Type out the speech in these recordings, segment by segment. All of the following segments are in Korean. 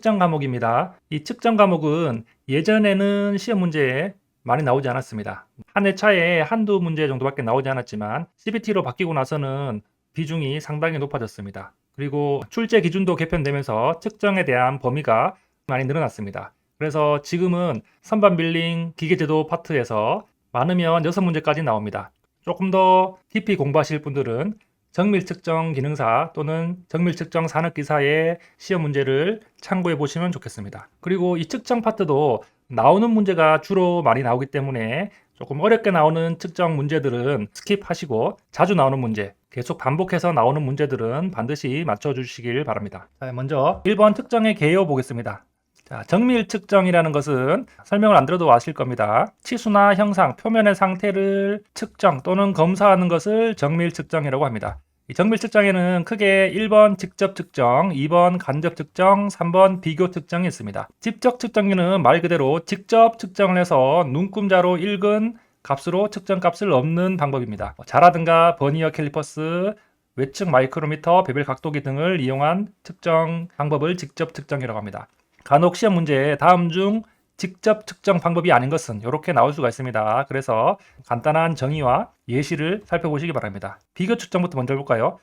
측정 과목입니다. 이 측정 과목은 예전에는 시험 문제에 많이 나오지 않았습니다. 한 회차에 한두 문제 정도밖에 나오지 않았지만 CBT로 바뀌고 나서는 비중이 상당히 높아졌습니다. 그리고 출제 기준도 개편되면서 측정에 대한 범위가 많이 늘어났습니다. 그래서 지금은 선반 빌링 기계제도 파트에서 많으면 6문제까지 나옵니다. 조금 더 깊이 공부하실 분들은 정밀 측정 기능사 또는 정밀 측정 산업기사의 시험 문제를 참고해 보시면 좋겠습니다. 그리고 이 측정 파트도 나오는 문제가 주로 많이 나오기 때문에 조금 어렵게 나오는 측정 문제들은 스킵하시고 자주 나오는 문제, 계속 반복해서 나오는 문제들은 반드시 맞춰주시길 바랍니다. 자, 먼저 1번 측정의 개요 보겠습니다. 자, 정밀 측정이라는 것은 설명을 안 들어도 아실 겁니다. 치수나 형상, 표면의 상태를 측정 또는 검사하는 것을 정밀 측정이라고 합니다. 이 정밀 측정에는 크게 1번 직접 측정, 2번 간접 측정, 3번 비교 측정이 있습니다. 직접 측정기는 말 그대로 직접 측정을 해서 눈금자로 읽은 값으로 측정값을 넣는 방법입니다. 자라든가 버니어 캘리퍼스, 외측 마이크로미터, 베벨 각도기 등을 이용한 측정 방법을 직접 측정이라고 합니다. 간혹 시험 문제에 다음 중 직접 측정 방법이 아닌 것은 이렇게 나올 수가 있습니다. 그래서 간단한 정의와 예시를 살펴보시기 바랍니다. 비교 측정부터 먼저 볼까요?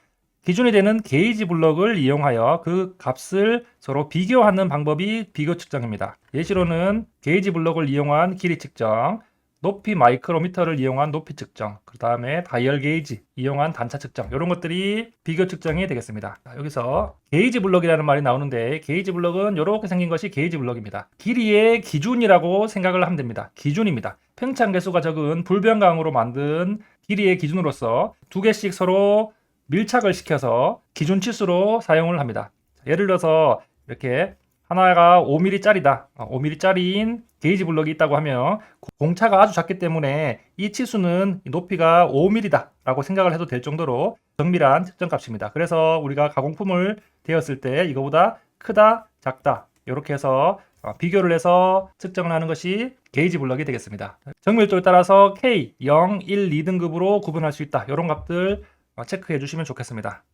기준이 되는 게이지 블럭을 이용하여 그 값을 서로 비교하는 방법이 비교 측정입니다. 예시로는 게이지 블럭을 이용한 길이 측정, 높이 마이크로미터를 이용한 높이 측정, 그 다음에 다이얼 게이지 이용한 단차 측정, 이런 것들이 비교 측정이 되겠습니다. 자, 여기서 게이지 블럭이라는 말이 나오는데 게이지 블럭은 이렇게 생긴 것이 게이지 블럭입니다. 길이의 기준이라고 생각을 하면 됩니다. 기준입니다. 팽창 개수가 적은 불변강으로 만든 길이의 기준으로서 두 개씩 서로 밀착을 시켜서 기준 치수로 사용을 합니다. 예를 들어서 이렇게 하나가 5mm짜리다. 5mm짜리인 게이지 블럭이 있다고 하면 공차가 아주 작기 때문에 이 치수는 높이가 5mm다 라고 생각을 해도 될 정도로 정밀한 측정값입니다. 그래서 우리가 가공품을 대었을 때 이거보다 크다, 작다 이렇게 해서 비교를 해서 측정을 하는 것이 게이지 블럭이 되겠습니다. 정밀도에 따라서 K, 0, 1, 2등급으로 구분할 수 있다. 이런 값들 체크해 주시면 좋겠습니다.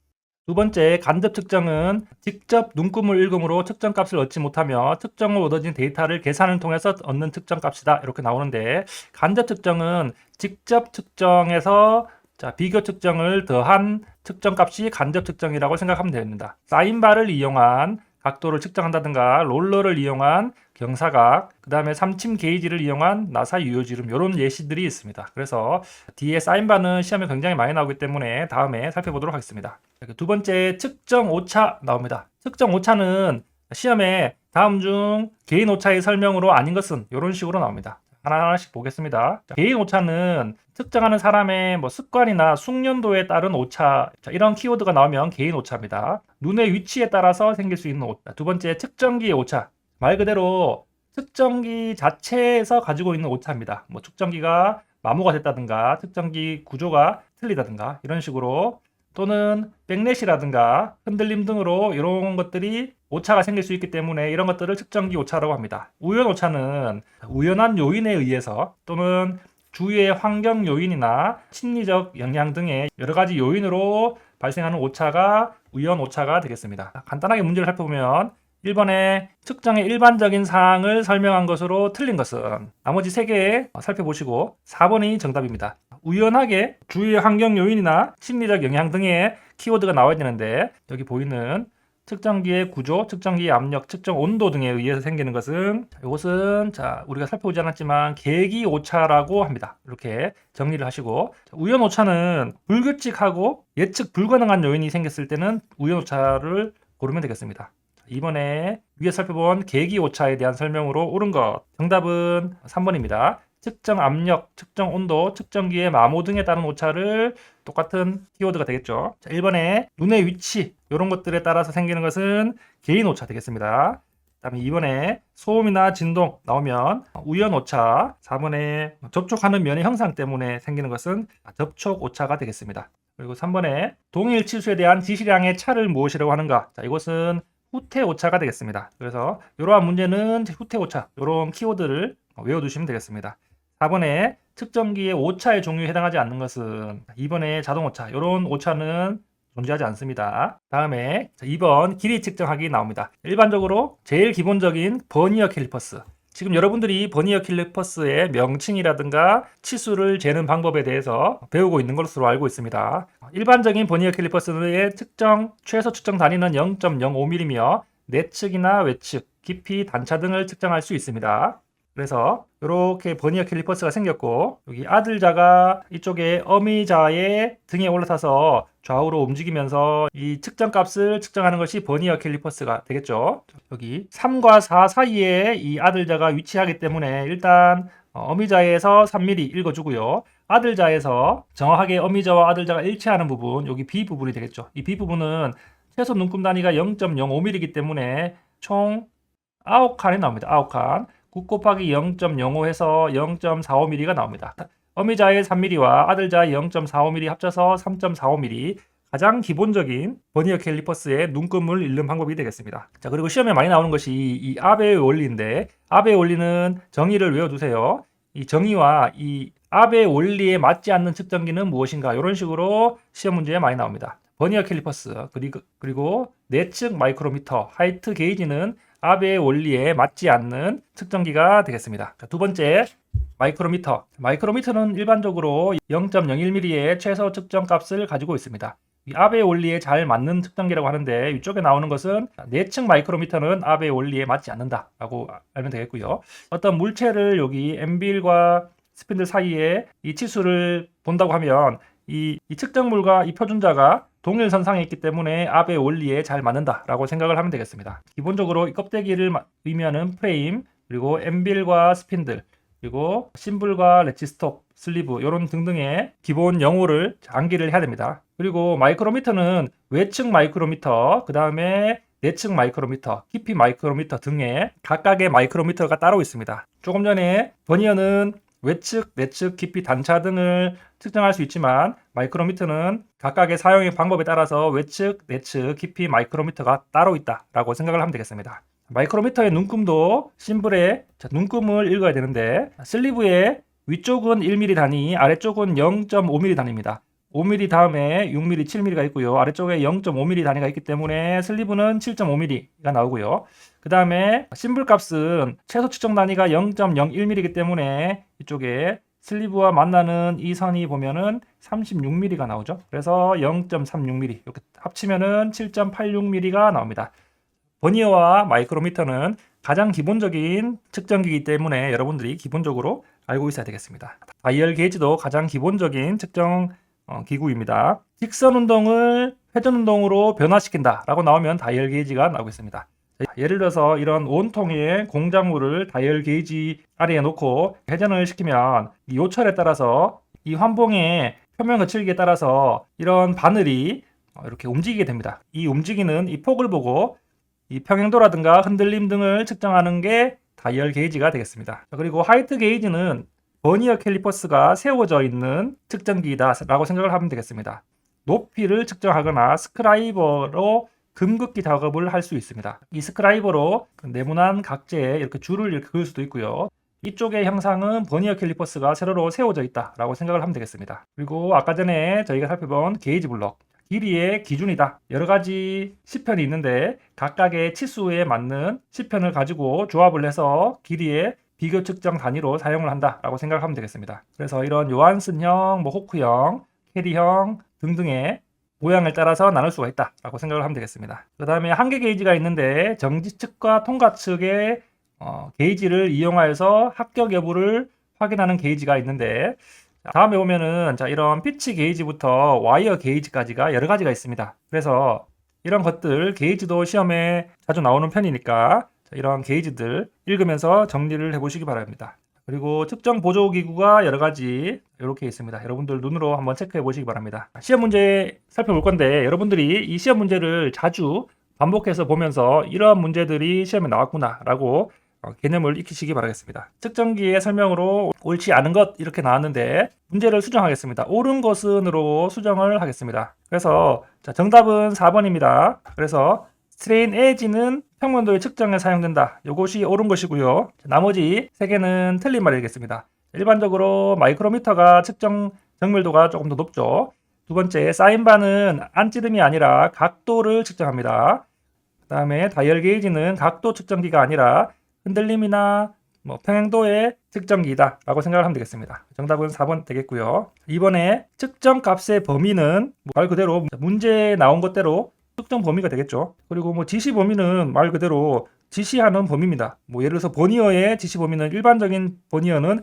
두 번째, 간접 측정은 직접 눈금을 읽음으로 측정값을 얻지 못하며 측정 후 얻어진 데이터를 계산을 통해서 얻는 측정값이다. 이렇게 나오는데 간접 측정은 직접 측정에서 비교 측정을 더한 측정값이 간접 측정이라고 생각하면 됩니다. 사인바를 이용한 각도를 측정한다든가 롤러를 이용한 경사각, 그 다음에 삼침 게이지를 이용한 나사 유효지름 이런 예시들이 있습니다. 그래서 뒤에 사인바는 시험에 굉장히 많이 나오기 때문에 다음에 살펴보도록 하겠습니다. 두 번째, 측정 오차 나옵니다. 측정 오차는 시험에 다음 중 개인 오차의 설명으로 아닌 것은 이런 식으로 나옵니다. 하나하나씩 보겠습니다. 개인 오차는 측정하는 사람의 습관이나 숙련도에 따른 오차, 이런 키워드가 나오면 개인 오차입니다. 눈의 위치에 따라서 생길 수 있는 오차. 두 번째, 측정기의 오차. 말 그대로 측정기 자체에서 가지고 있는 오차입니다. 측정기가 마모가 됐다든가 측정기 구조가 틀리다든가 이런 식으로, 또는 백렛이라든가 흔들림 등으로 이런 것들이 오차가 생길 수 있기 때문에 이런 것들을 측정기 오차라고 합니다. 우연 오차는 우연한 요인에 의해서 또는 주위의 환경 요인이나 심리적 영향 등의 여러 가지 요인으로 발생하는 오차가 우연 오차가 되겠습니다. 간단하게 문제를 살펴보면 1번에 측정의 일반적인 사항을 설명한 것으로 틀린 것은, 나머지 3개 살펴보시고 4번이 정답입니다. 우연하게 주위의 환경 요인이나 심리적 영향 등의 키워드가 나와야 되는데 여기 보이는 측정기의 구조, 측정기의 압력, 측정 온도 등에 의해서 생기는 것은, 이것은 우리가 살펴보지 않았지만 계기 오차라고 합니다. 이렇게 정리를 하시고, 우연 오차는 불규칙하고 예측 불가능한 요인이 생겼을 때는 우연 오차를 고르면 되겠습니다. 이번에 위에 살펴본 계기 오차에 대한 설명으로 옳은 것, 정답은 3번입니다. 측정 압력, 측정 온도, 측정기의 마모 등에 따른 오차를 똑같은 키워드가 되겠죠. 1번에 눈의 위치, 이런 것들에 따라서 생기는 것은 개인 오차 되겠습니다. 다음에 2번에 소음이나 진동 나오면 우연 오차, 4번에 접촉하는 면의 형상 때문에 생기는 것은 접촉 오차가 되겠습니다. 그리고 3번에 동일 치수에 대한 지시량의 차를 무엇이라고 하는가, 이것은 후퇴 오차가 되겠습니다. 그래서 이러한 문제는 후퇴 오차, 이런 키워드를 외워두시면 되겠습니다. 4번에 측정기의 오차의 종류에 해당하지 않는 것은, 2번에 자동 오차, 이런 오차는 존재하지 않습니다. 다음에 2번 길이 측정하기 나옵니다. 일반적으로 제일 기본적인 버니어 캘리퍼스. 지금 여러분들이 버니어 캘리퍼스의 명칭이라든가 치수를 재는 방법에 대해서 배우고 있는 것으로 알고 있습니다. 일반적인 버니어 캘리퍼스의 최소 측정 단위는 0.05mm며 내측이나 외측, 깊이, 단차 등을 측정할 수 있습니다. 그래서 이렇게 버니어 캘리퍼스가 생겼고, 여기 아들자가 이쪽에 어미자의 등에 올라타서 좌우로 움직이면서 이 측정값을 측정하는 것이 버니어 캘리퍼스가 되겠죠. 여기 3과 4 사이에 이 아들자가 위치하기 때문에 일단 어미자에서 3mm 읽어주고요. 아들자에서 정확하게 어미자와 아들자가 일치하는 부분, 여기 B 부분이 되겠죠. 이 B 부분은 최소 눈금 단위가 0.05mm이기 때문에 총 9칸이 나옵니다. 9칸. 9 곱하기 0.05 해서 0.45mm가 나옵니다. 어미자의 3mm와 아들자의 0.45mm 합쳐서 3.45mm. 가장 기본적인 버니어 캘리퍼스의 눈금을 읽는 방법이 되겠습니다. 자, 그리고 시험에 많이 나오는 것이 이 아베의 원리인데, 아베의 원리는 정의를 외워두세요. 이 정의와 이 아베의 원리에 맞지 않는 측정기는 무엇인가, 이런 식으로 시험 문제에 많이 나옵니다. 버니어 캘리퍼스, 그리고 내측 마이크로미터, 하이트 게이지는 아베의 원리에 맞지 않는 측정기가 되겠습니다. 자, 두 번째, 마이크로미터. 마이크로미터는 일반적으로 0.01mm의 최소 측정 값을 가지고 있습니다. 이 아베의 원리에 잘 맞는 측정기라고 하는데, 이쪽에 나오는 것은 내측 마이크로미터는 아베의 원리에 맞지 않는다라고 알면 되겠고요. 어떤 물체를 여기 엠빌과 스핀들 사이에 이 치수를 본다고 하면 이 측정물과 이 표준자가 동일선상에 있기 때문에 아베의 원리에 잘 맞는다라고 생각을 하면 되겠습니다. 기본적으로 이 껍데기를 의미하는 프레임, 그리고 엠빌과 스핀들, 그리고 심블과 레지스톱, 슬리브 이런 등등의 기본 용어를 암기를 해야 됩니다. 그리고 마이크로미터는 외측 마이크로미터, 그 다음에 내측 마이크로미터, 깊이 마이크로미터 등의 각각의 마이크로미터가 따로 있습니다. 조금 전에 버니어는 외측, 내측, 깊이, 단차 등을 측정할 수 있지만 마이크로미터는 각각의 사용의 방법에 따라서 외측, 내측, 깊이 마이크로미터가 따로 있다라고 생각을 하면 되겠습니다. 마이크로미터의 눈금도 심블의 눈금을 읽어야 되는데, 슬리브의 위쪽은 1mm 단위, 아래쪽은 0.5mm 단위입니다. 5mm 다음에 6mm, 7mm가 있고요. 아래쪽에 0.5mm 단위가 있기 때문에 슬리브는 7.5mm가 나오고요. 그 다음에 심블 값은 최소 측정 단위가 0.01mm이기 때문에 이쪽에 슬리브와 만나는 이 선이 보면은 36mm가 나오죠. 그래서 0.36mm 이렇게 합치면은 7.86mm가 나옵니다. 버니어와 마이크로미터는 가장 기본적인 측정기이기 때문에 여러분들이 기본적으로 알고 있어야 되겠습니다. 다이얼 게이지도 가장 기본적인 측정 기구입니다. 직선 운동을 회전 운동으로 변화시킨다 라고 나오면 다이얼 게이지가 나오고 있습니다. 예를 들어서 이런 원통의 공작물을 다이얼 게이지 아래에 놓고 회전을 시키면 이 요철에 따라서 이 환봉의 표면 거칠기에 따라서 이런 바늘이 이렇게 움직이게 됩니다. 이 움직이는 이 폭을 보고 이 평행도라든가 흔들림 등을 측정하는 게 다이얼 게이지가 되겠습니다. 그리고 하이트 게이지는 버니어 캘리퍼스가 세워져 있는 측정기이다 라고 생각을 하면 되겠습니다. 높이를 측정하거나 스크라이버로 금긋기 작업을 할 수 있습니다. 이 스크라이버로 네모난 각재에 이렇게 줄을 이렇게 그을 수도 있고요. 이쪽의 형상은 버니어 캘리퍼스가 세로로 세워져 있다 라고 생각을 하면 되겠습니다. 그리고 아까 전에 저희가 살펴본 게이지 블럭, 길이의 기준이다. 여러 가지 시편이 있는데 각각의 치수에 맞는 시편을 가지고 조합을 해서 길이의 비교 측정 단위로 사용을 한다라고 생각하면 되겠습니다. 그래서 이런 요한슨형, 호크형, 캐리형 등등의 모양을 따라서 나눌 수가 있다라고 생각을 하면 되겠습니다. 그 다음에 한계 게이지가 있는데 정지측과 통과측의 게이지를 이용하여서 합격 여부를 확인하는 게이지가 있는데, 다음에 보면은 이런 피치 게이지부터 와이어 게이지까지가 여러 가지가 있습니다. 그래서 이런 것들 게이지도 시험에 자주 나오는 편이니까 이런 게이지들 읽으면서 정리를 해보시기 바랍니다. 그리고 측정 보조 기구가 여러 가지 이렇게 있습니다. 여러분들 눈으로 한번 체크해 보시기 바랍니다. 시험 문제 살펴볼 건데, 여러분들이 이 시험 문제를 자주 반복해서 보면서 이러한 문제들이 시험에 나왔구나 라고 개념을 익히시기 바라겠습니다. 측정기의 설명으로 옳지 않은 것 이렇게 나왔는데 문제를 수정하겠습니다. 옳은 것은으로 수정을 하겠습니다. 그래서 정답은 4번입니다. 그래서 스트레인 에지는 평면도의 측정에 사용된다. 이것이 옳은 것이고요. 나머지 3개는 틀린 말이겠습니다. 일반적으로 마이크로미터가 측정 정밀도가 조금 더 높죠. 두 번째, 사인바는 안찌름이 아니라 각도를 측정합니다. 그 다음에 다이얼 게이지는 각도 측정기가 아니라 흔들림이나 평행도의 측정기다 라고 생각을 하면 되겠습니다. 정답은 4번 되겠고요. 이번에 측정 값의 범위는 말 그대로 문제에 나온 것대로 측정 범위가 되겠죠. 그리고 지시 범위는 말 그대로 지시하는 범위입니다. 예를 들어서 버니어의 지시 범위는 일반적인 버니어는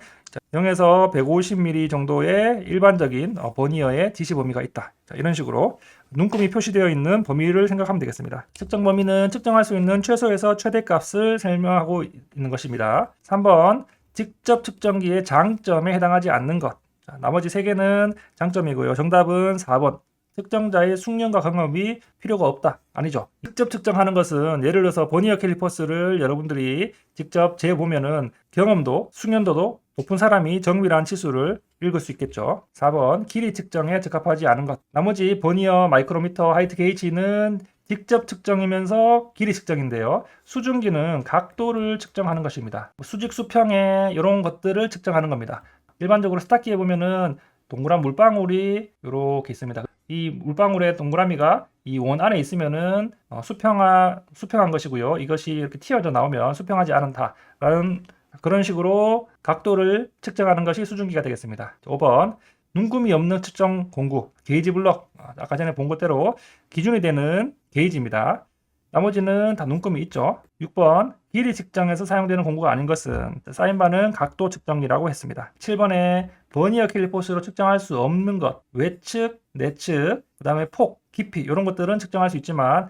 0에서 150mm 정도의 일반적인 버니어의 지시 범위가 있다. 이런 식으로 눈금이 표시되어 있는 범위를 생각하면 되겠습니다. 측정 범위는 측정할 수 있는 최소에서 최대값을 설명하고 있는 것입니다. 3번 직접 측정기의 장점에 해당하지 않는 것. 나머지 3개는 장점이고요. 정답은 4번. 측정자의 숙련과 경험이 필요가 없다. 아니죠. 직접 측정하는 것은 예를 들어서 버니어 캘리퍼스를 여러분들이 직접 재보면은 경험도 숙련도도 높은 사람이 정밀한 치수를 읽을 수 있겠죠. 4번 길이 측정에 적합하지 않은 것. 나머지 버니어, 마이크로미터, 하이트 게이지는 직접 측정이면서 길이 측정인데요. 수증기는 각도를 측정하는 것입니다. 수직 수평에 이런 것들을 측정하는 겁니다. 일반적으로 스타키에 보면은 동그란 물방울이 이렇게 있습니다. 이 물방울의 동그라미가 이 원 안에 있으면은 수평한 것이고요. 이것이 이렇게 튀어져 나오면 수평하지 않다라는 그런 식으로 각도를 측정하는 것이 수증기가 되겠습니다. 5번 눈금이 없는 측정 공구 게이지 블럭, 아까 전에 본 것대로 기준이 되는 게이지입니다. 나머지는 다 눈금이 있죠. 6번 길이 측정에서 사용되는 공구가 아닌 것은 사인바는 각도 측정기라고 했습니다. 7번에 버니어 캘리퍼스로 측정할 수 없는 것, 외측, 내측, 그 다음에 폭, 깊이 이런 것들은 측정할 수 있지만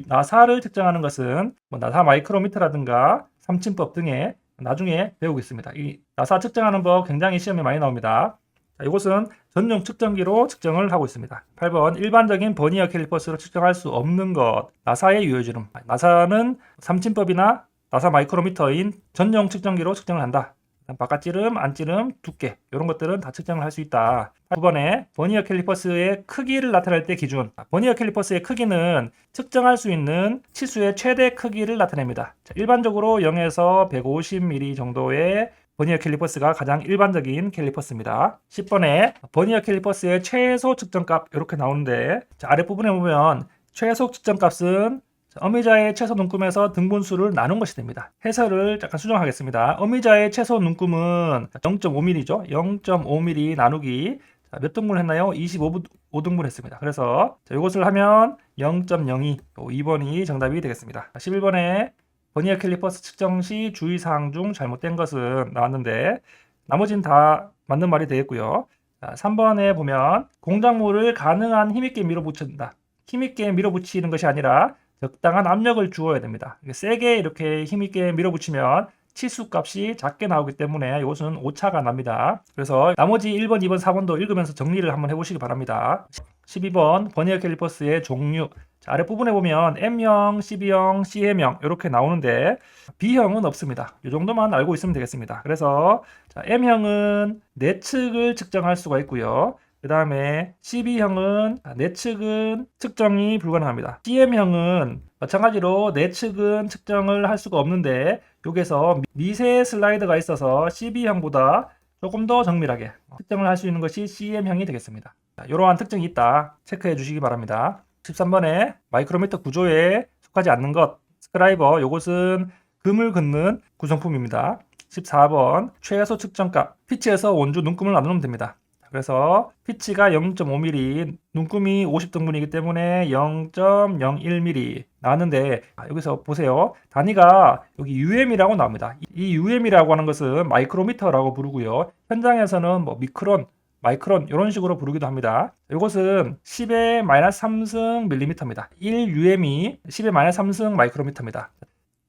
나사를 측정하는 것은 나사 마이크로미터라든가 삼침법 등에 나중에 배우겠습니다. 이 나사 측정하는 법 굉장히 시험에 많이 나옵니다. 자, 이것은 전용 측정기로 측정을 하고 있습니다. 8번 일반적인 버니어 캘리퍼스로 측정할 수 없는 것, 나사의 유효주름. 나사는 삼침법이나 나사 마이크로미터인 전용 측정기로 측정을 한다. 바깥지름, 안지름, 두께 이런 것들은 다 측정을 할 수 있다. 9번에 버니어 캘리퍼스의 크기를 나타낼 때 기준. 버니어 캘리퍼스의 크기는 측정할 수 있는 치수의 최대 크기를 나타냅니다. 자, 일반적으로 0에서 150mm 정도의 버니어 캘리퍼스가 가장 일반적인 캘리퍼스입니다. 10번에 버니어 캘리퍼스의 최소 측정값 이렇게 나오는데 아랫부분에 보면 최소 측정값은 어미자의 최소 눈금에서 등분수를 나눈 것이 됩니다. 해설을 잠깐 수정하겠습니다. 어미자의 최소 눈금은 0.5mm죠. 0.5mm 나누기 몇 등분 했나요? 25등분 했습니다. 그래서 이것을 하면 0.02, 2번이 정답이 되겠습니다. 11번에 버니어 캘리퍼스 측정 시 주의사항 중 잘못된 것은 나왔는데 나머지는 다 맞는 말이 되겠고요. 3번에 보면 공작물을 가능한 힘있게 밀어붙인다. 힘있게 밀어붙이는 것이 아니라 적당한 압력을 주어야 됩니다. 세게 이렇게 힘있게 밀어붙이면 치수값이 작게 나오기 때문에 이것은 오차가 납니다. 그래서 나머지 1번, 2번, 4번도 읽으면서 정리를 한번 해보시기 바랍니다. 12번 버니어 캘리퍼스의 종류. 아랫부분에 보면 M형, 12형, CM형 이렇게 나오는데 B형은 없습니다. 이 정도만 알고 있으면 되겠습니다. 그래서 M형은 내측을 측정할 수가 있고요. 그 다음에 12형은 내측은 측정이 불가능합니다. CM형은 마찬가지로 내측은 측정을 할 수가 없는데 여기서 미세 슬라이드가 있어서 12형보다 조금 더 정밀하게 측정을 할 수 있는 것이 CM형이 되겠습니다. 이러한 특징이 있다 체크해 주시기 바랍니다. 13번에 마이크로미터 구조에 속하지 않는 것 스크라이버, 이것은 금을 긋는 구성품입니다. 14번 최소 측정값 피치에서 원주 눈금을 나누면 됩니다. 그래서 피치가 0.5mm, 눈금이 50등분이기 때문에 0.01mm 나왔는데 여기서 보세요. 단위가 여기 UM이라고 나옵니다. 이 UM이라고 하는 것은 마이크로미터라고 부르고요. 현장에서는 미크론, 마이크론 이런 식으로 부르기도 합니다. 이것은 10의 -3승 밀리미터입니다. 1UM이 10의 -3승 마이크로미터입니다.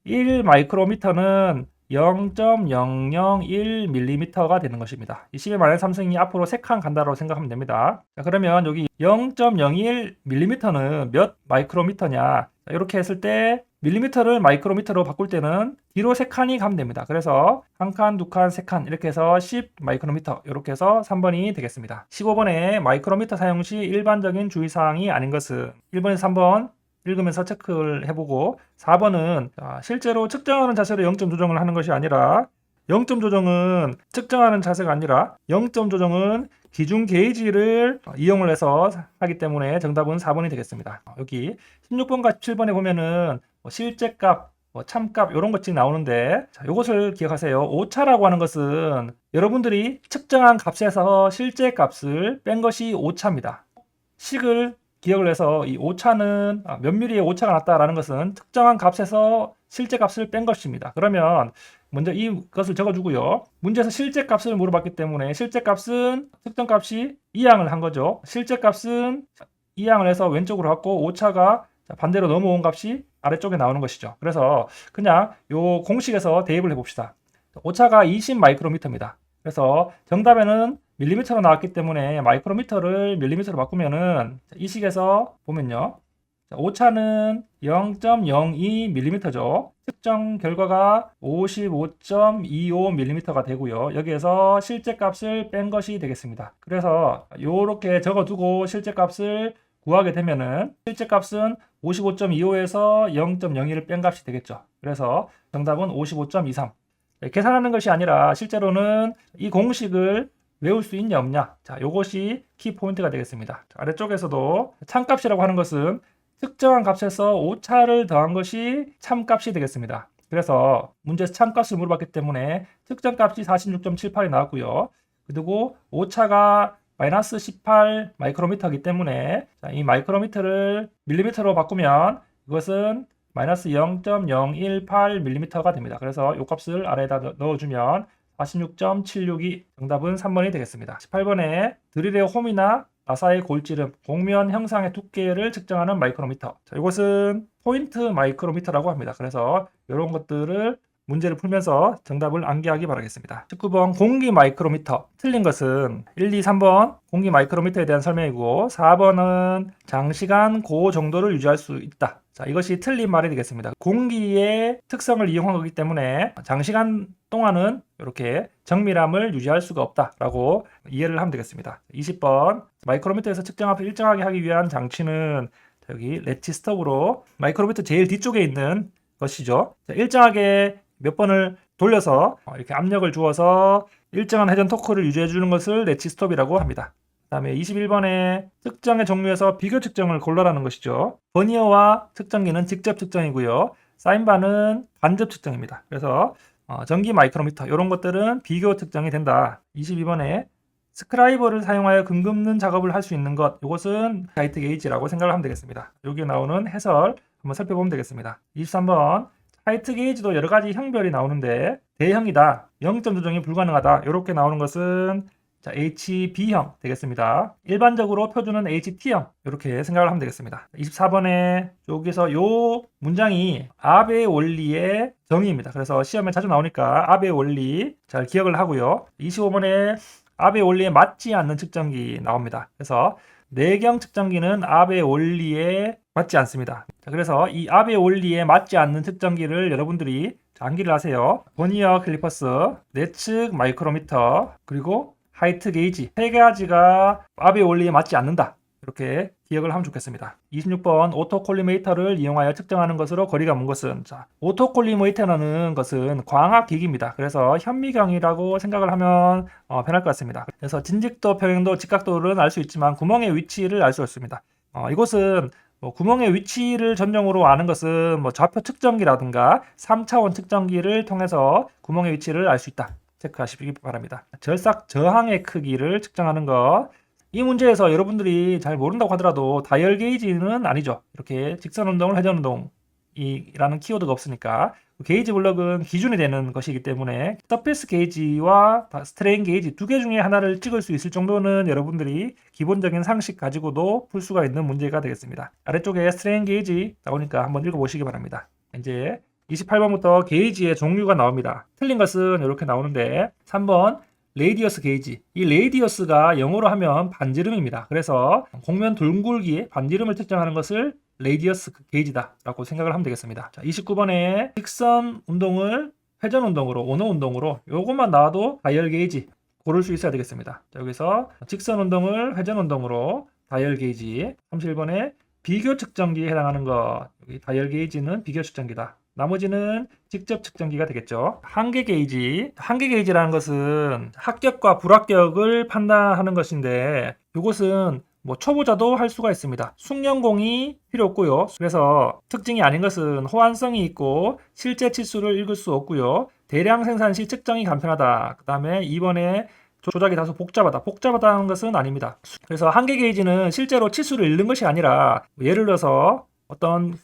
1 마이크로미터는 0.001mm가 되는 것입니다. 이 10의 -3승이 앞으로 3칸 간다고 생각하면 됩니다. 자, 그러면 여기 0.01mm는 몇 마이크로미터냐? 자, 이렇게 했을 때 밀리미터를 마이크로미터로 바꿀 때는 뒤로 3칸이 가면 됩니다. 그래서 1칸, 2칸, 3칸 이렇게 해서 10 마이크로미터 이렇게 해서 3번이 되겠습니다. 15번에 마이크로미터 사용 시 일반적인 주의사항이 아닌 것은 1번에서 3번 읽으면서 체크를 해보고 4번은 실제로 측정하는 자세로 0점 조정을 하는 것이 아니라 0점 조정은 측정하는 자세가 아니라 0점 조정은 기준 게이지를 이용을 해서 하기 때문에 정답은 4번이 되겠습니다. 여기 16번과 17번에 보면은 실제값, 참값 이런 것들이 나오는데 자, 이것을 기억하세요. 오차라고 하는 것은 여러분들이 측정한 값에서 실제 값을 뺀 것이 오차입니다. 식을 기억을 해서 이 오차는 몇 미리의 오차가 났다라는 것은 특정한 값에서 실제 값을 뺀 것입니다. 그러면 먼저 이것을 적어주고요. 문제에서 실제 값을 물어봤기 때문에 실제 값은 특정 값이 이항을 한 거죠. 실제 값은 이항을 해서 왼쪽으로 갔고 오차가 반대로 넘어온 값이 아래쪽에 나오는 것이죠. 그래서 그냥 요 공식에서 대입을 해봅시다. 오차가 20 마이크로미터입니다. 그래서 정답에는 밀리미터로 나왔기 때문에 마이크로미터를 밀리미터로 바꾸면은 이 식에서 보면요. 오차는 0.02mm죠. 측정 결과가 55.25mm가 되고요. 여기에서 실제 값을 뺀 것이 되겠습니다. 그래서 이렇게 적어두고 실제 값을 구하게 되면은 실제 값은 55.25에서 0.02를 뺀 값이 되겠죠. 그래서 정답은 55.23. 계산하는 것이 아니라 실제로는 이 공식을 외울 수 있냐 없냐. 자, 요것이 키포인트가 되겠습니다. 아래쪽에서도 참값이라고 하는 것은 특정한 값에서 오차를 더한 것이 참값이 되겠습니다. 그래서 문제에서 참값을 물어봤기 때문에 특정값이 46.78이 나왔고요. 그리고 오차가 마이너스 18 마이크로미터이기 때문에 자, 이 마이크로미터를 밀리미터로 바꾸면 이것은 마이너스 0.018mm가 됩니다. 그래서 이 값을 아래에다 넣어주면 46.762 정답은 3번이 되겠습니다. 18번에 드릴의 홈이나 나사의 골지름, 곡면 형상의 두께를 측정하는 마이크로미터. 자, 이것은 포인트 마이크로미터라고 합니다. 그래서 이런 것들을 문제를 풀면서 정답을 암기하기 바라겠습니다. 19번 공기 마이크로미터. 틀린 것은 1, 2, 3번 공기 마이크로미터에 대한 설명이고 4번은 장시간 고 정도를 유지할 수 있다. 자, 이것이 틀린 말이 되겠습니다. 공기의 특성을 이용한 거기 때문에 장시간 동안은 이렇게 정밀함을 유지할 수가 없다라고 이해를 하면 되겠습니다. 20번 마이크로미터에서 측정압을 일정하게 하기 위한 장치는 여기 레치 스톱으로 마이크로미터 제일 뒤쪽에 있는 것이죠. 자, 일정하게 몇 번을 돌려서 이렇게 압력을 주어서 일정한 회전 토크를 유지해 주는 것을 레치 스톱이라고 합니다. 그 다음에 21번에 측정의 종류에서 비교 측정을 골라라는 것이죠. 버니어와 측정기는 직접 측정이고요. 사인바는 간접 측정입니다. 그래서 전기 마이크로미터 이런 것들은 비교 측정이 된다. 22번에 스크라이버를 사용하여 금 긋는 작업을 할 수 있는 것 이것은 하이트 게이지라고 생각을 하면 되겠습니다. 여기에 나오는 해설 한번 살펴보면 되겠습니다. 23번 하이트 게이지도 여러 가지 형별이 나오는데 대형이다, 0점 조정이 불가능하다 이렇게 나오는 것은 자, HB형 되겠습니다. 일반적으로 표준은 HT형 이렇게 생각을 하면 되겠습니다. 24번에 여기서 요 문장이 아베 원리의 정의입니다. 그래서 시험에 자주 나오니까 아베 원리 잘 기억을 하고요. 25번에 아베 원리에 맞지 않는 측정기 나옵니다. 그래서 내경 측정기는 아베 원리에 맞지 않습니다. 자, 그래서 이 아베 원리에 맞지 않는 측정기를 여러분들이 암기를 하세요. 버니어 클리퍼스, 내측 마이크로미터, 그리고 하이트 게이지 세 가지가 아베 원리에 맞지 않는다. 이렇게 기억을 하면 좋겠습니다. 26번 오토콜리메이터를 이용하여 측정하는 것으로 거리가 먼 것은 자, 오토콜리메이터라는 것은 광학기기입니다. 그래서 현미경이라고 생각을 하면 편할 것 같습니다. 그래서 진직도, 평행도, 직각도를 알 수 있지만 구멍의 위치를 알 수 없습니다. 이것은 구멍의 위치를 전용으로 아는 것은 좌표 측정기라든가 3차원 측정기를 통해서 구멍의 위치를 알 수 있다. 체크하시기 바랍니다. 절삭 저항의 크기를 측정하는 것. 이 문제에서 여러분들이 잘 모른다고 하더라도 다이얼 게이지는 아니죠. 이렇게 직선 운동을 회전 운동이라는 키워드가 없으니까 게이지 블럭은 기준이 되는 것이기 때문에 서페이스 게이지와 스트레인 게이지 두 개 중에 하나를 찍을 수 있을 정도는 여러분들이 기본적인 상식 가지고도 풀 수가 있는 문제가 되겠습니다. 아래쪽에 스트레인 게이지 나오니까 한번 읽어보시기 바랍니다. 이제 28번부터 게이지의 종류가 나옵니다. 틀린 것은 이렇게 나오는데 3번 레이디어스 게이지. 이 레이디어스가 영어로 하면 반지름입니다. 그래서 곡면 둥글기의 반지름을 측정하는 것을 레이디어스 게이지다 라고 생각을 하면 되겠습니다. 자, 29번에 직선 운동을 회전 운동으로, 원호 운동으로 요것만 나와도 다이얼 게이지 고를 수 있어야 되겠습니다. 자, 여기서 직선 운동을 회전 운동으로 다이얼 게이지. 31번에 비교 측정기에 해당하는 것. 여기 다이얼 게이지는 비교 측정기다. 나머지는 직접 측정기가 되겠죠. 한계 게이지. 한계 게이지라는 것은 합격과 불합격을 판단하는 것인데 이것은 뭐 초보자도 할 수가 있습니다. 숙련공이 필요 없고요. 그래서 특징이 아닌 것은 호환성이 있고 실제 치수를 읽을 수 없고요. 대량 생산 시 측정이 간편하다. 그 다음에 이번에 조작이 다소 복잡하다. 복잡하다는 것은 아닙니다. 그래서 한계 게이지는 실제로 치수를 읽는 것이 아니라 예를 들어서 어떤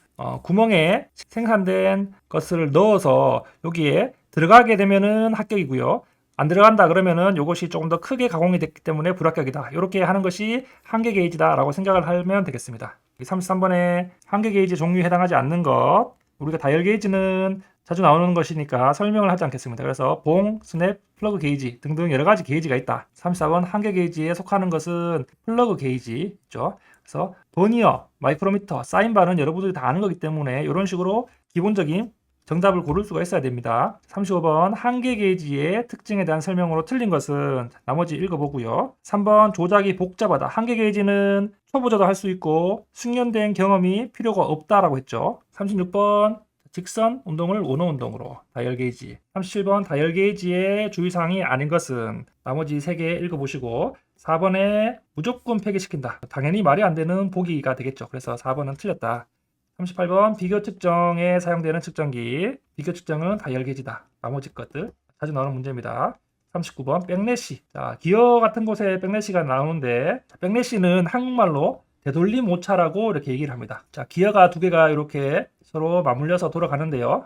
구멍에 생산된 것을 넣어서 여기에 들어가게 되면은 합격이고요. 안 들어간다 그러면은 이것이 조금 더 크게 가공이 됐기 때문에 불합격이다. 이렇게 하는 것이 한계 게이지다 라고 생각을 하면 되겠습니다. 33번에 한계 게이지 종류에 해당하지 않는 것, 우리가 다이얼 게이지는 자주 나오는 것이니까 설명을 하지 않겠습니다. 그래서 봉, 스냅, 플러그 게이지 등등 여러 가지 게이지가 있다. 34번 한계 게이지에 속하는 것은 플러그 게이지 있죠. 그래서 버니어, 마이크로미터, 사인바는 여러분들이 다 아는 거기 때문에 이런 식으로 기본적인 정답을 고를 수가 있어야 됩니다. 35번 한계 게이지의 특징에 대한 설명으로 틀린 것은 나머지 읽어보고요. 3번 조작이 복잡하다. 한계 게이지는 초보자도 할 수 있고 숙련된 경험이 필요가 없다라고 했죠. 36번 직선 운동을 원호 운동으로 다이얼 게이지. 37번 다이얼 게이지의 주의사항이 아닌 것은 나머지 3개 읽어보시고 4번에 무조건 폐기시킨다. 당연히 말이 안 되는 보기가 되겠죠. 그래서 4번은 틀렸다. 38번 비교 측정에 사용되는 측정기. 비교 측정은 다이얼 게이지다. 나머지 것들 자주 나오는 문제입니다. 39번 백래시. 자, 기어 같은 곳에 백래시가 나오는데 백래시는 한국말로 되돌림 오차라고 이렇게 얘기를 합니다. 자, 기어가 두 개가 이렇게 서로 맞물려서 돌아가는데요.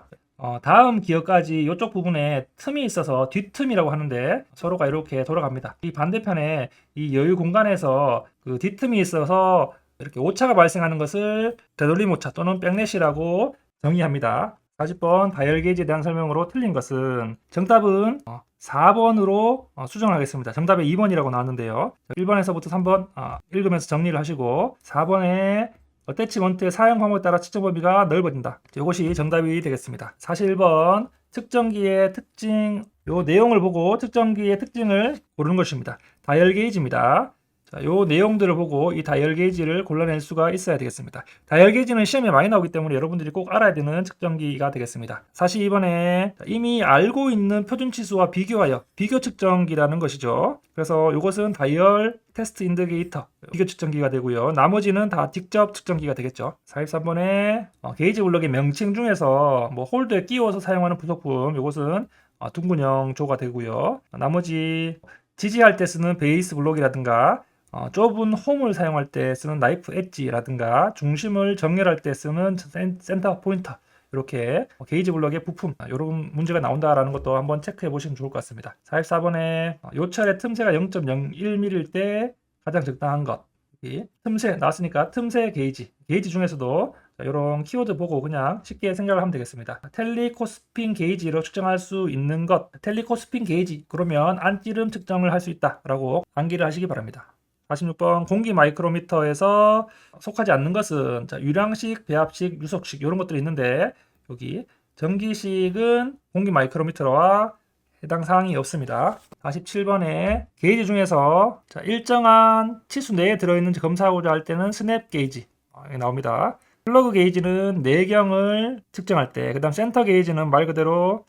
다음 기어까지 이쪽 부분에 틈이 있어서 뒷틈이라고 하는데 서로가 이렇게 돌아갑니다. 이 반대편에 이 여유 공간에서 그 뒷틈이 있어서 이렇게 오차가 발생하는 것을 되돌림 오차 또는 백래시라고 정의합니다. 40번 다이얼 게이지에 대한 설명으로 틀린 것은 정답은 4번으로 수정하겠습니다. 정답에 2번이라고 나왔는데요. 1번에서부터 3번 읽으면서 정리를 하시고 4번에 어태치먼트의 사용 방법에 따라 측정 범위가 넓어진다. 이것이 정답이 되겠습니다. 41번 측정기의 특징, 요 내용을 보고 측정기의 특징을 고르는 것입니다. 다이얼 게이지입니다. 자, 요 내용들을 보고 이 다이얼 게이지를 골라낼 수가 있어야 되겠습니다. 다이얼 게이지는 시험에 많이 나오기 때문에 여러분들이 꼭 알아야 되는 측정기가 되겠습니다. 42번에 이미 알고 있는 표준치수와 비교하여 비교 측정기라는 것이죠. 그래서 이것은 다이얼 테스트 인디게이터 비교 측정기가 되고요. 나머지는 다 직접 측정기가 되겠죠. 43번에 게이지 블록의 명칭 중에서 뭐 홀더에 끼워서 사용하는 부속품, 이것은 둥근형 조가 되고요. 나머지 지지할 때 쓰는 베이스 블록이라든가 좁은 홈을 사용할 때 쓰는 나이프 엣지라든가 중심을 정렬할 때 쓰는 센터 포인터, 이렇게 게이지 블록의 부품, 이런 문제가 나온다라는 것도 한번 체크해 보시면 좋을 것 같습니다. 44번에 요철의 틈새가 0.01mm일 때 가장 적당한 것. 틈새 나왔으니까 틈새 게이지 중에서도 이런 키워드 보고 그냥 쉽게 생각을 하면 되겠습니다. 텔리코스핀 게이지로 측정할 수 있는 것, 텔리코스핀 게이지 그러면 안찌름 측정을 할 수 있다라고 암기를 하시기 바랍니다. 46번 공기 마이크로미터에서 속하지 않는 것은 유량식, 배합식, 유속식 이런 것들이 있는데 여기 전기식은 공기 마이크로미터와 해당 사항이 없습니다. 47번에 게이지 중에서 일정한 치수 내에 들어있는지 검사하고자 할 때는 스냅 게이지 나옵니다. 플러그 게이지는 내경을 측정할 때, 그 다음 센터 게이지는 말 그대로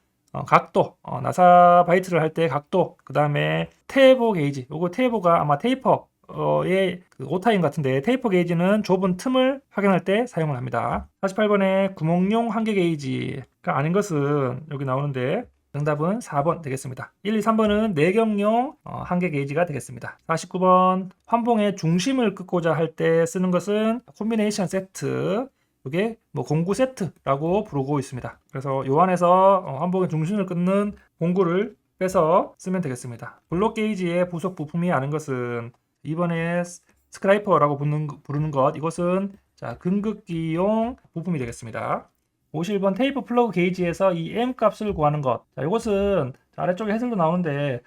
각도, 나사 바이트를 할 때 각도, 그 다음에 테이버 게이지, 요거 테이버가 아마 테이퍼의 그 오타임 같은데 테이퍼 게이지는 좁은 틈을 확인할 때 사용을 합니다. 48번에 구멍용 한계 게이지가 아닌 것은 여기 나오는데 정답은 4번 되겠습니다. 1, 2, 3번은 내경용 한계 게이지가 되겠습니다. 49번 환봉의 중심을 긋고자 할 때 쓰는 것은 콤비네이션 세트, 이게 뭐 공구 세트라고 부르고 있습니다. 그래서 요 안에서 환봉의 중심을 긋는 공구를 빼서 쓰면 되겠습니다. 블록 게이지의 부속 부품이 아닌 것은 이번에 스크라이퍼라고 부르는 것, 이것은 근극기용 부품이 되겠습니다. 51번 테이프 플러그 게이지에서 이 M 값을 구하는 것. 자, 이것은 아래쪽에 해설도 나오는데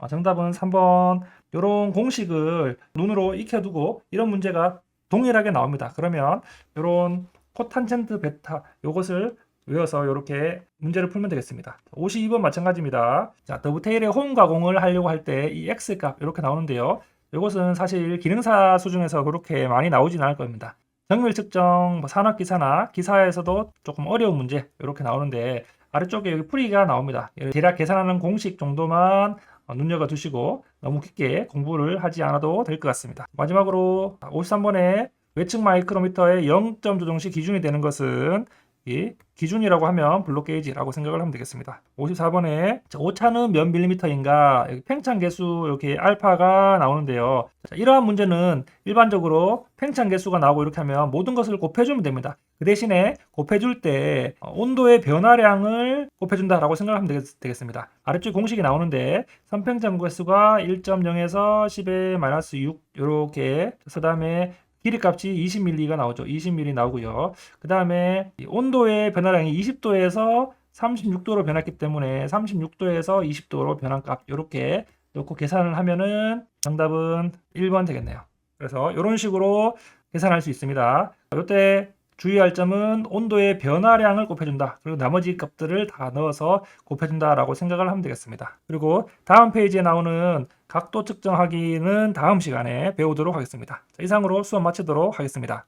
정답은 3번. 이런 공식을 눈으로 익혀두고 이런 문제가 동일하게 나옵니다. 그러면 이런 코탄젠트 베타 이것을 외워서 이렇게 문제를 풀면 되겠습니다. 52번 마찬가지입니다. 자, 더브테일의 홈 가공을 하려고 할 때 이 X 값 이렇게 나오는데요. 이것은 사실 기능사 수준에서 그렇게 많이 나오진 않을 겁니다. 정밀 측정, 산업기사나 기사에서도 조금 어려운 문제 이렇게 나오는데 아래쪽에 여기 풀이가 나옵니다. 대략 계산하는 공식 정도만 눈여겨두시고 너무 깊게 공부를 하지 않아도 될 것 같습니다. 마지막으로 53번에 외측 마이크로미터의 0점 조정시 기준이 되는 것은 이 기준이라고 하면 블록 게이지라고 생각을 하면 되겠습니다. 54번에 오차는 몇 밀리미터인가 팽창 개수 이렇게 알파가 나오는데요. 자, 이러한 문제는 일반적으로 팽창 개수가 나오고 이렇게 하면 모든 것을 곱해주면 됩니다. 그 대신에 곱해줄 때 온도의 변화량을 곱해준다라고 생각하면 되겠습니다. 아래쪽 공식이 나오는데 선팽창 개수가 1.0에서 10의 마이너스 6 이렇게 그 다음에 길이 값이 20mm가 나오죠. 20mm 나오고요. 그 다음에 온도의 변화량이 20도에서 36도로 변했기 때문에 36도에서 20도로 변한 값 이렇게 놓고 계산을 하면은 정답은 1번 되겠네요. 그래서 이런 식으로 계산할 수 있습니다. 이때 주의할 점은 온도의 변화량을 곱해준다. 그리고 나머지 값들을 다 넣어서 곱해준다라고 생각을 하면 되겠습니다. 그리고 다음 페이지에 나오는 각도 측정하기는 다음 시간에 배우도록 하겠습니다. 자, 이상으로 수업 마치도록 하겠습니다.